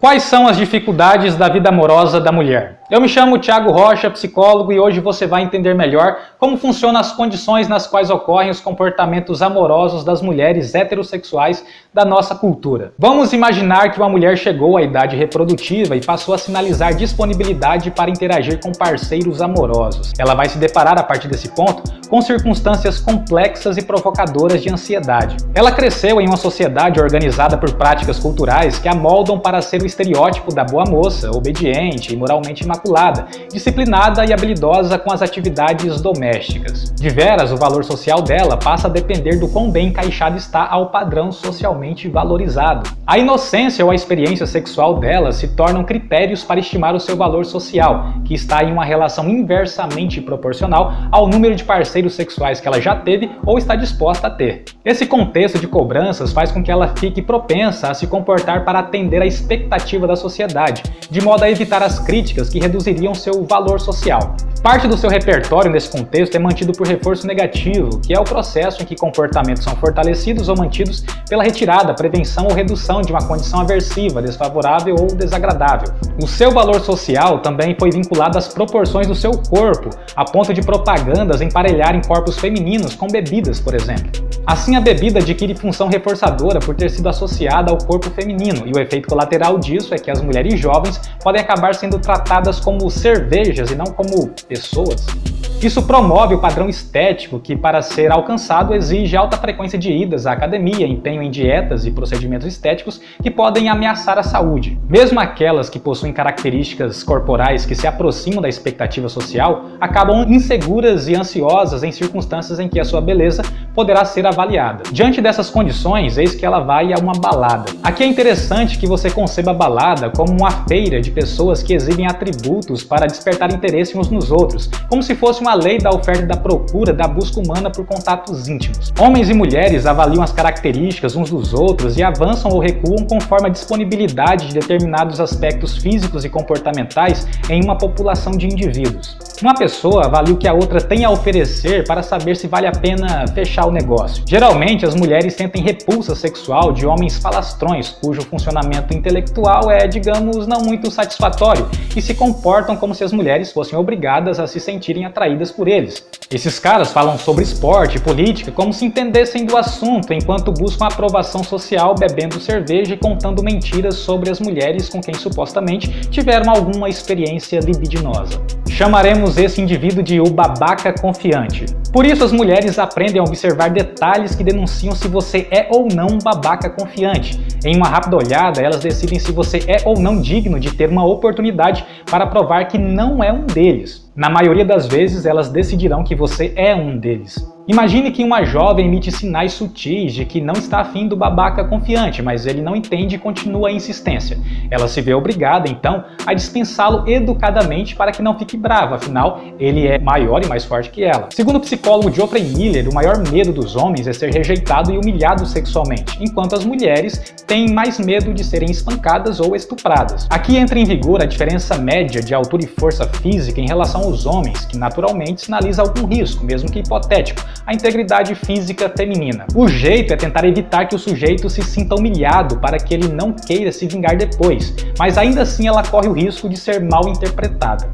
Quais são as dificuldades da vida amorosa da mulher? Eu me chamo Thiago Rocha, psicólogo, e hoje você vai entender melhor como funcionam as condições nas quais ocorrem os comportamentos amorosos das mulheres heterossexuais da nossa cultura. Vamos imaginar que uma mulher chegou à idade reprodutiva e passou a sinalizar disponibilidade para interagir com parceiros amorosos. Ela vai se deparar, a partir desse ponto, com circunstâncias complexas e provocadoras de ansiedade. Ela cresceu em uma sociedade organizada por práticas culturais que a moldam para ser o estereótipo da boa moça, obediente e moralmente imaculada, disciplinada e habilidosa com as atividades domésticas. De veras, o valor social dela passa a depender do quão bem encaixado está ao padrão socialmente valorizado. A inocência ou a experiência sexual dela se tornam critérios para estimar o seu valor social, que está em uma relação inversamente proporcional ao número de parceiros sexuais que ela já teve ou está disposta a ter. Esse contexto de cobranças faz com que ela fique propensa a se comportar para atender à expectativa da sociedade, de modo a evitar as críticas que reduziriam seu valor social. Parte do seu repertório nesse contexto é mantido por reforço negativo, que é o processo em que comportamentos são fortalecidos ou mantidos pela retirada, prevenção ou redução de uma condição aversiva, desfavorável ou desagradável. O seu valor social também foi vinculado às proporções do seu corpo, a ponto de propagandas emparelharem corpos femininos com bebidas, por exemplo. Assim, a bebida adquire função reforçadora por ter sido associada ao corpo feminino, e o efeito colateral disso é que as mulheres jovens podem acabar sendo tratadas como cervejas e não como pessoas. Isso promove o padrão estético que, para ser alcançado, exige alta frequência de idas à academia, empenho em dietas e procedimentos estéticos que podem ameaçar a saúde. Mesmo aquelas que possuem características corporais que se aproximam da expectativa social, acabam inseguras e ansiosas em circunstâncias em que a sua beleza poderá ser avaliada. Diante dessas condições, eis que ela vai a uma balada. Aqui é interessante que você conceba a balada como uma feira de pessoas que exibem atributos para despertar interesse uns nos outros, como se fosse uma lei da oferta e da procura, da busca humana por contatos íntimos. Homens e mulheres avaliam as características uns dos outros e avançam ou recuam conforme a disponibilidade de determinados aspectos físicos e comportamentais em uma população de indivíduos. Uma pessoa avalia o que a outra tem a oferecer para saber se vale a pena fechar o negócio. Geralmente, as mulheres sentem repulsa sexual de homens falastrões, cujo funcionamento intelectual é, digamos, não muito satisfatório, e se comportam como se as mulheres fossem obrigadas a se sentirem atraídas por eles. Esses caras falam sobre esporte e política como se entendessem do assunto, enquanto buscam aprovação social bebendo cerveja e contando mentiras sobre as mulheres com quem supostamente tiveram alguma experiência libidinosa. Chamaremos esse indivíduo de o babaca confiante. Por isso, as mulheres aprendem a observar detalhes que denunciam se você é ou não um babaca confiante. Em uma rápida olhada, elas decidem se você é ou não digno de ter uma oportunidade para provar que não é um deles. Na maioria das vezes, elas decidirão que você é um deles. Imagine que uma jovem emite sinais sutis de que não está afim do babaca confiante, mas ele não entende e continua a insistência. Ela se vê obrigada, então, a dispensá-lo educadamente para que não fique brava, afinal, ele é maior e mais forte que ela. Segundo o psicólogo Geoffrey Miller, o maior medo dos homens é ser rejeitado e humilhado sexualmente, enquanto as mulheres têm mais medo de serem espancadas ou estupradas. Aqui entra em vigor a diferença média de altura e força física em relação aos homens, que naturalmente sinaliza algum risco, mesmo que hipotético, a integridade física feminina. O jeito é tentar evitar que o sujeito se sinta humilhado para que ele não queira se vingar depois, mas ainda assim ela corre o risco de ser mal interpretada.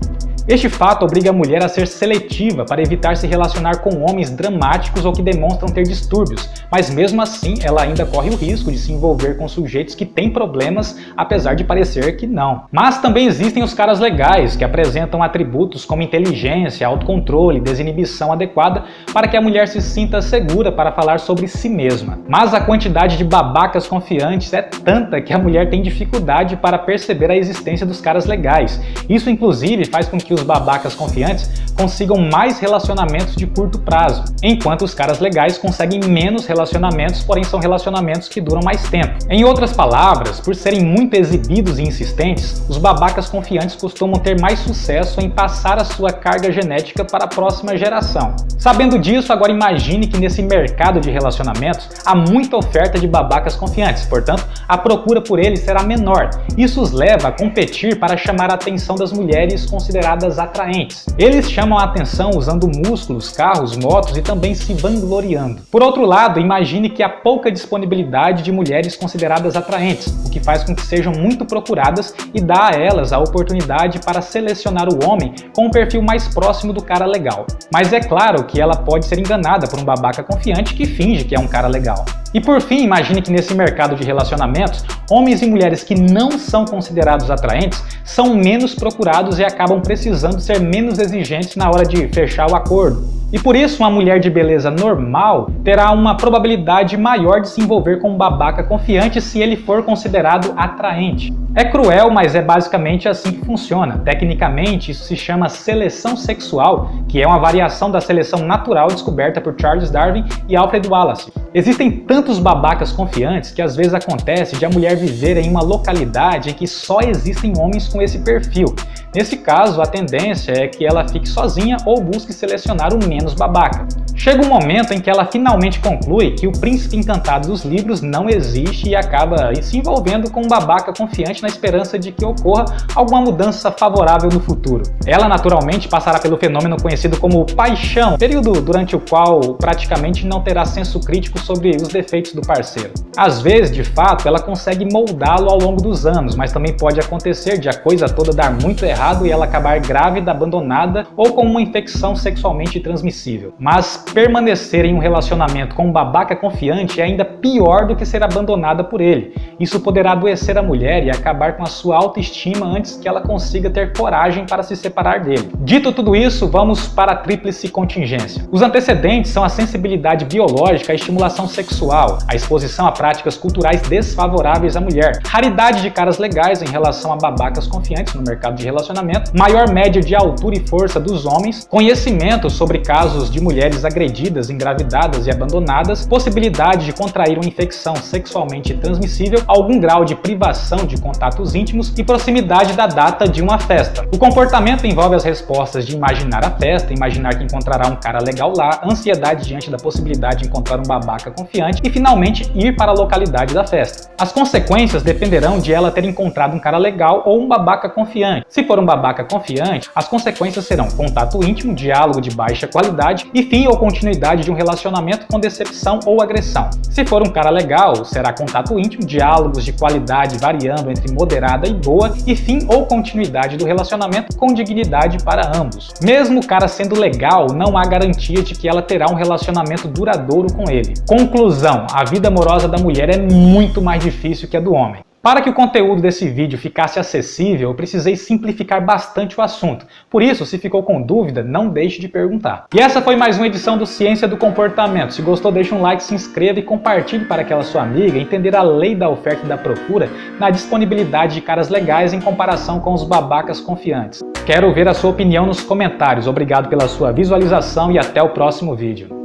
Este fato obriga a mulher a ser seletiva para evitar se relacionar com homens dramáticos ou que demonstram ter distúrbios, mas mesmo assim ela ainda corre o risco de se envolver com sujeitos que têm problemas, apesar de parecer que não. Mas também existem os caras legais, que apresentam atributos como inteligência, autocontrole, desinibição adequada para que a mulher se sinta segura para falar sobre si mesma. Mas a quantidade de babacas confiantes é tanta que a mulher tem dificuldade para perceber a existência dos caras legais. Isso inclusive faz com que os babacas confiantes consigam mais relacionamentos de curto prazo, enquanto os caras legais conseguem menos relacionamentos, porém são relacionamentos que duram mais tempo. Em outras palavras, por serem muito exibidos e insistentes, os babacas confiantes costumam ter mais sucesso em passar a sua carga genética para a próxima geração. Sabendo disso, agora imagine que nesse mercado de relacionamentos há muita oferta de babacas confiantes, portanto, a procura por eles será menor. Isso os leva a competir para chamar a atenção das mulheres consideradas consideradas atraentes. Eles chamam a atenção usando músculos, carros, motos e também se vangloriando. Por outro lado, imagine que há pouca disponibilidade de mulheres consideradas atraentes, o que faz com que sejam muito procuradas e dá a elas a oportunidade para selecionar o homem com um perfil mais próximo do cara legal. Mas é claro que ela pode ser enganada por um babaca confiante que finge que é um cara legal. E por fim, imagine que nesse mercado de relacionamentos, homens e mulheres que não são considerados atraentes são menos procurados e acabam precisando ser menos exigentes na hora de fechar o acordo. E por isso, uma mulher de beleza normal terá uma probabilidade maior de se envolver com um babaca confiante se ele for considerado atraente. É cruel, mas é basicamente assim que funciona. Tecnicamente, isso se chama seleção sexual, que é uma variação da seleção natural descoberta por Charles Darwin e Alfred Wallace. Existem tantos babacas confiantes que às vezes acontece de a mulher viver em uma localidade em que só existem homens com esse perfil. Nesse caso, a tendência é que ela fique sozinha ou busque selecionar o menos babaca. Chega um momento em que ela finalmente conclui que o príncipe encantado dos livros não existe e acaba se envolvendo com um babaca confiante na esperança de que ocorra alguma mudança favorável no futuro. Ela naturalmente passará pelo fenômeno conhecido como paixão, período durante o qual praticamente não terá senso crítico sobre os defeitos do parceiro. Às vezes, de fato, ela consegue moldá-lo ao longo dos anos, mas também pode acontecer de a coisa toda dar muito errado e ela acabar grávida, abandonada ou com uma infecção sexualmente transmissível. Mas permanecer em um relacionamento com um babaca confiante é ainda pior do que ser abandonada por ele. Isso poderá adoecer a mulher e acabar com a sua autoestima antes que ela consiga ter coragem para se separar dele. Dito tudo isso, vamos para a tríplice contingência. Os antecedentes são a sensibilidade biológica à estimulação sexual, a exposição a práticas culturais desfavoráveis à mulher, raridade de caras legais em relação a babacas confiantes no mercado de relacionamento, maior média de altura e força dos homens, conhecimento sobre casos de mulheres agredidas, engravidadas e abandonadas, possibilidade de contrair uma infecção sexualmente transmissível, algum grau de privação de contatos íntimos e proximidade da data de uma festa. O comportamento envolve as respostas de imaginar a festa, imaginar que encontrará um cara legal lá, ansiedade diante da possibilidade de encontrar um babaca confiante e finalmente ir para a localidade da festa. As consequências dependerão de ela ter encontrado um cara legal ou um babaca confiante. Se for um babaca confiante, as consequências serão contato íntimo, diálogo de baixa qualidade e fim ou continuidade de um relacionamento com decepção ou agressão. Se for um cara legal, será contato íntimo, diálogos de qualidade variando entre moderada e boa e fim ou continuidade do relacionamento com dignidade para ambos. Mesmo o cara sendo legal, não há garantia de que ela terá um relacionamento duradouro com ele. Conclusão: a vida amorosa da mulher é muito mais difícil que a do homem. Para que o conteúdo desse vídeo ficasse acessível, eu precisei simplificar bastante o assunto. Por isso, se ficou com dúvida, não deixe de perguntar. E essa foi mais uma edição do Ciência do Comportamento. Se gostou, deixa um like, se inscreva e compartilhe para aquela sua amiga entender a lei da oferta e da procura na disponibilidade de caras legais em comparação com os babacas confiantes. Quero ver a sua opinião nos comentários. Obrigado pela sua visualização e até o próximo vídeo.